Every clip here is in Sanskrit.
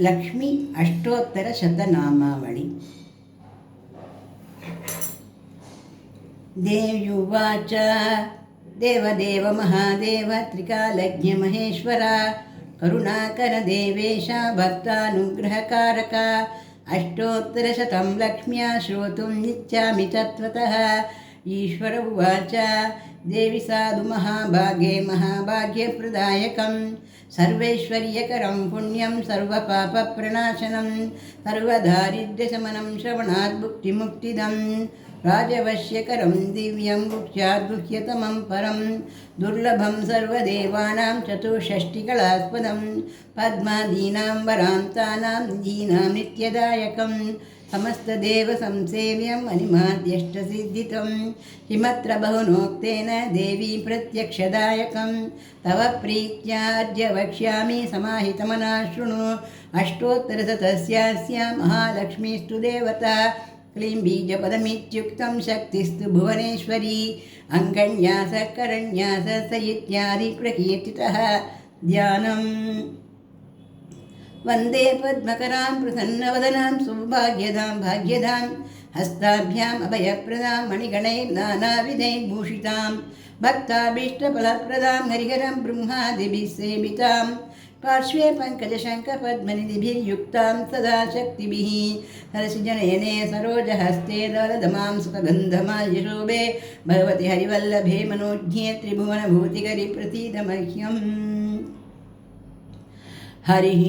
लक्ष्मी अष्टोत्तरशतनामावळि। देव्युवाच देवदेव महादेव त्रिकालज्ञ महेश्वर करुणाकर देवेश भक्तानुग्रहकारक अष्टोत्तरशतं लक्ष्म्या श्रोतुं नित्यामि तत्त्वतः। ईश्वर उवाच देवि साधु महाभागे महाभाग्यप्रदायकं सर्वैश्वर्यकरं पुण्यं सर्वपापप्रणाशनं सर्वदारिद्र्यशमनं श्रवणात् भुक्तिमुक्तिदं राजवश्यकरं दिव्यं गुह्याद्गुह्यतमं परं दुर्लभं सर्वदेवानां चतुष्षष्टिकलास्पदं पद्मादीनां वरान्तानां निधीनां नित्यदायकं समस्तदेवसंसेव्यं मणिमाद्यष्टसिद्धितं किमत्र बहुनोक्तेन देवी प्रत्यक्षदायकं तव प्रीत्याद्य वक्ष्यामि समाहितमनः शृणु। अष्टोत्तरशतस्यास्या महालक्ष्मीस्तु देवता क्लीं बीजपदमित्युक्तं शक्तिस्तु भुवनेश्वरी अङ्गन्यासकरन्यास स इत्यादि प्रकीर्तितः। ध्यानम् वन्दे पद्मकरां प्रसन्नवदनां सौभाग्यदां भाग्यदां हस्ताभ्याम् अभयप्रदां मणिगणैर्नानाविधैर्भूषितां भक्ताभीष्टफलप्रदां हरिहरं ब्रह्मादिभिः सेवितां पार्श्वे पङ्कजशङ्खपद्मनिधिभिर्युक्तां सदा शक्तिभिः सरसिजनयने सरोजहस्ते दलदमां सुखगन्धमाल्यशोभे भगवति हरिवल्लभे मनोज्ञे त्रिभुवनभूतिकरि प्रसीद मह्यम्। हरिः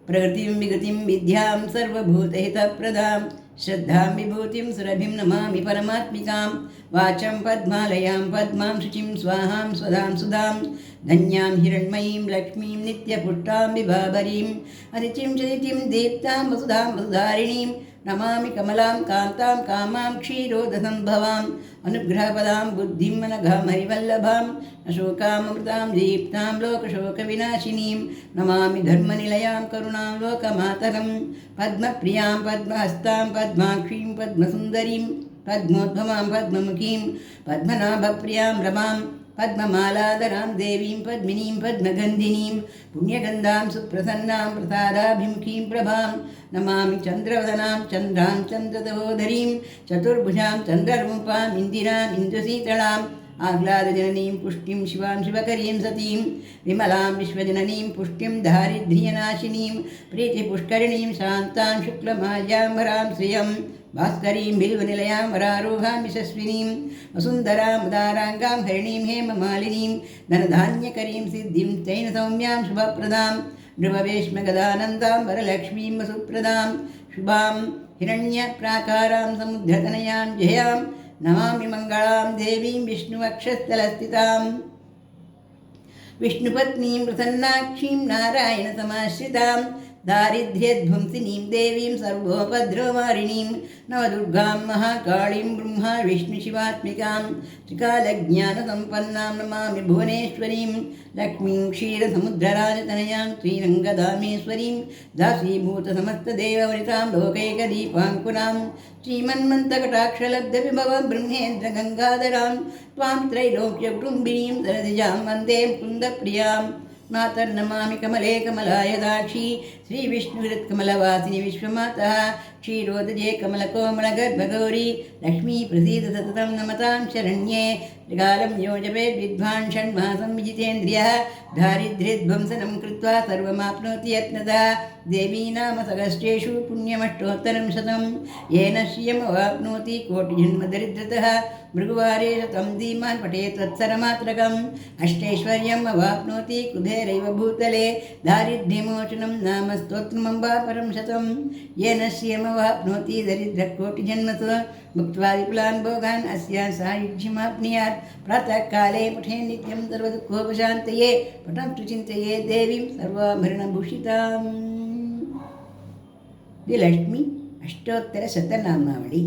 प्रकृतिं विकृतिं विद्यां सर्वभूतहितप्रदां श्रद्धां विभूतिं सुरभिं नमामि परमात्मिकां वाचं पद्मालयां पद्मां शुचिं स्वाहां स्वदां सुधां धन्यां हिरण्मयीं लक्ष्मीं नित्यपुष्टां विभावरीं अदितिं चदितिं दीप्तां वसुधां वसुधारिणीं नमामि कमलां कान्तां कामां क्षीरोदसम्भवाम् अनुग्रहपदां बुद्धिं मनघां हरिवल्लभां अशोकामृतां दीप्तां लोकशोकविनाशिनीं नमामि धर्मनिलयां करुणां लोकमातरं पद्मप्रियां पद्महस्तां पद्माक्षीं पद्मसुन्दरीं पद्मोद्भवां पद्ममुखीं पद्मनाभप्रियां रमां पद्ममालाधरां देवीं पद्मिनीं पद्मगन्धिनीं पुण्यगन्धां सुप्रसन्नां प्रसादाभिमुखीं प्रभां नमामि चन्द्रवदनां चन्द्रां चन्द्रदवोदरीं चतुर्भुजां चन्द्ररूपाम् इन्दिराम् इन्दुशीतलाम् आह्लादजननीं पुष्टिं शिवां शिवकरीं सतीं विमलां विश्वजननीं पुष्टिं दारिद्र्यनाशिनीं प्रीतिपुष्करिणीं शान्तां शुक्लमाल्याम्बरां श्रियं भास्करीं बिल्वनिलयां वरारोहां यशस्विनीं वसुन्धरां उदाराङ्गां हरिणीं हेममालिनीं धनधान्यकरीं सिद्धिं तैन सौम्यां शुभप्रदां नृपवेश्मगदानन्दां वरलक्ष्मीं वसुप्रदां शुभां हिरण्यप्राकारां समुद्रतनयां जयां नमामि मङ्गलां देवीं विष्णुवक्षस्थलस्थितां विष्णुपत्नीं प्रसन्नाक्षीं नारायणसमाश्रितां दारिद्र्यध्वंसिनीं देवीं सर्वोपद्रववारिणीं नवदुर्गां महाकाळीं ब्रह्मा विष्णुशिवात्मिकां त्रिकालज्ञानसम्पन्नां नमामि भुवनेश्वरीं लक्ष्मीं क्षीरसमुद्रराजतनयां श्रीरङ्गधामेश्वरीं दासीभूतसमस्तदेववनितां लोकैकदीपाङ्कुरां श्रीमन्मन्तकटाक्षलब्धविभवं ब्रह्मेन्द्रगङ्गाधरां त्वां त्रैलोक्यकुटुम्बिनीं सरसिजां वन्दे मुकुन्दप्रियां मातर्नमामि कमले कमलायदाक्षी श्रीविष्णुहृत्कमलवासिनि विश्वमातः क्षीरोदजे कमलकोमलगर्भगौरी लक्ष्मी प्रसीद सततं नमतां शरण्ये त्रिकालं योजपेद् विद्वान् षण्मासं विजितेन्द्रियः दारिद्र्यध्वंसनं कृत्वा सर्वमाप्नोति यत्नतः देवी नाम सहस्रेषु पुण्यमष्टोत्तरं शतं येन श्रियमवाप्नोति कोटिजन्मदरिद्रतः भृगुवारे शतं धीमान् पठेत् तत्सरमात्रकम् अष्टैश्वर्यम् अवाप्नोति कुबेरैव भूतले दारिद्र्यमोचनं नाम स्तोत्रमम्बा परं शतं येन श्रियमवाप्नोति दरिद्रकोटिजन्मसु भुक्त्वा विपुलान् भोगान् अस्यां सायुज्यमाप्नुयात् प्रातःकाले पठे नित्यं सर्वदुःखोपशान्तये पठन्तु चिन्तये देवीं सर्वाभरणभूषिताम्। ದಿ ಲಕ್ಷ್ಮಿ ಅಷ್ಟೋತ್ತರ ಶತನಾಮಾವಳಿ।